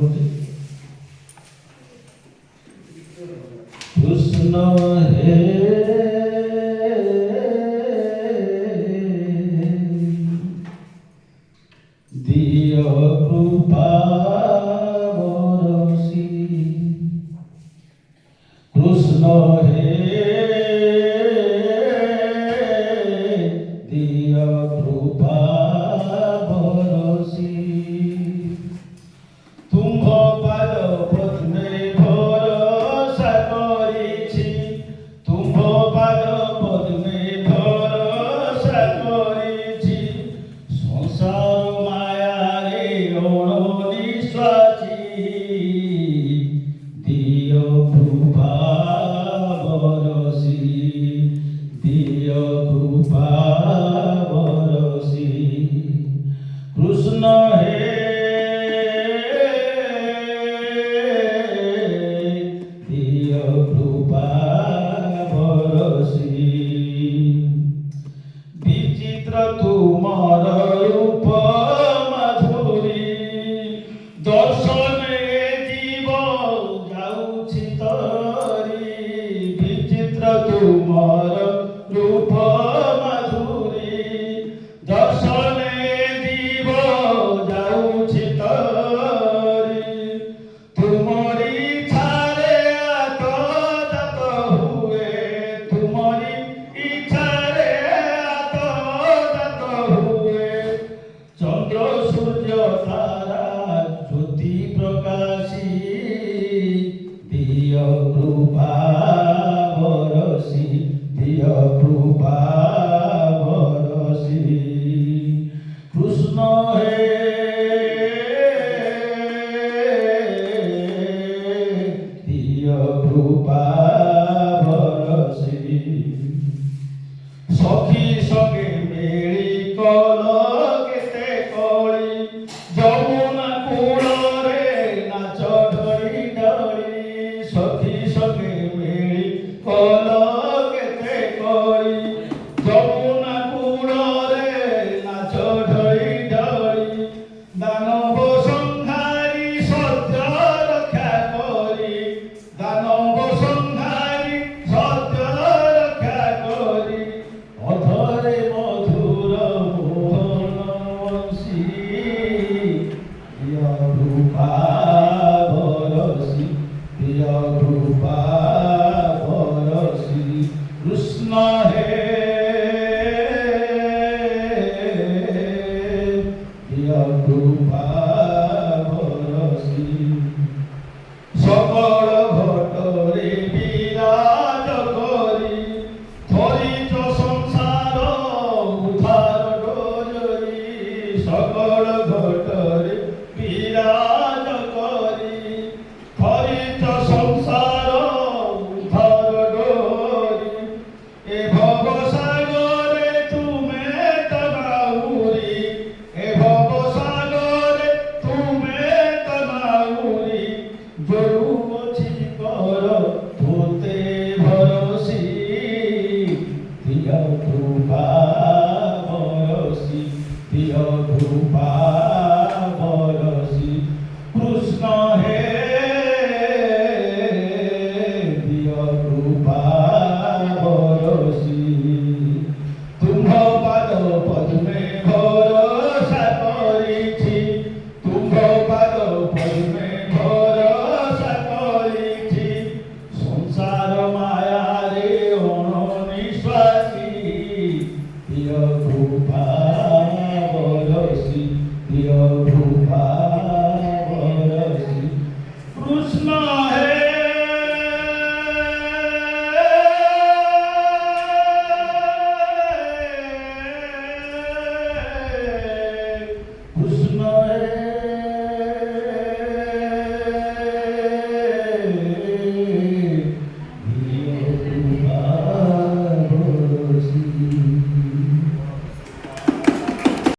করছি। কৃষ্ণ হে দিয় কৃপা বরসি, কৃষ্ণ হে দিয় কৃপা বরসি। তুম্ভ পাদ পদ্মে ভরসা করেছি, তুম্ভ পাদ পদ্মে ভরসা করেছি। সংসার মায়ারে অনিশ্বাসী, দিয় কৃপা বরসি, দিয় কৃপা বরসি। কৃষ্ণ হে দিয় কৃপা বরসি। বিচিত্র তুমর রূপ মাধুরী, দর্শনে জীব যাଉଛି তরি। বিচিত্র তুমর রূপ মাধুরী, দর্শনে জীব যাଉଛି তরি। তুমরি ইচ্ছারে আত্মজাত হুয়ে, তুমরি ইচ্ছারে আত্মজাত হুয়ে। চন্দ্র সূর্য তারা জ্যোতি প্রকাশী, দিয় কৃপা বরসি, দিয় কৃপা বরসি। কৃষ্ণ হে দিয় কৃপা বরসি। সখী সঙ্গে মেলি কল কেতে কলি, যমুনা কূଳରେ নাচ ঢଳି ঢଳି। সখী সঙ্গে মেলি কল কেতে কলি, যমুনা কূଳରେ নাচ ঢଳି ঢଳି। দানব সংহারি সত্য রক্ষা করি, দানব সংহারি সত্য রক্ষা করি। অধরে মধুর মোহন বংশী, দিয় কৃপা বরসি, দিয় কৃপা বরসি। কৃষ্ণ হে দিয় কৃপা বরসি। সকল ঘটরে বিরাজ করি, ধরিছ সংসার উদ্ধার ডোরি। সকল ঘটরে বিরাজ করি, ধরিছ সংসার উদ্ধার ডোরি। এ ভব সাগরে তুমে তনাউরি, এ ভব সাগরে তুমে তনাউরি। জরু বছি কর ধোতে ভরসি, দিয় কৃপা বরসি, দিয় কৃপা বরসি। কৃষ্ণ হে দিয় কৃপা বরসি। তুম্ভ পাদ পদ্মে ভরসা করেছি, তুম্ভ পাদ পদ্মে ভরসা করেছি। সংসার মায়ারে অনিশ্বাসী, দিয় কৃপা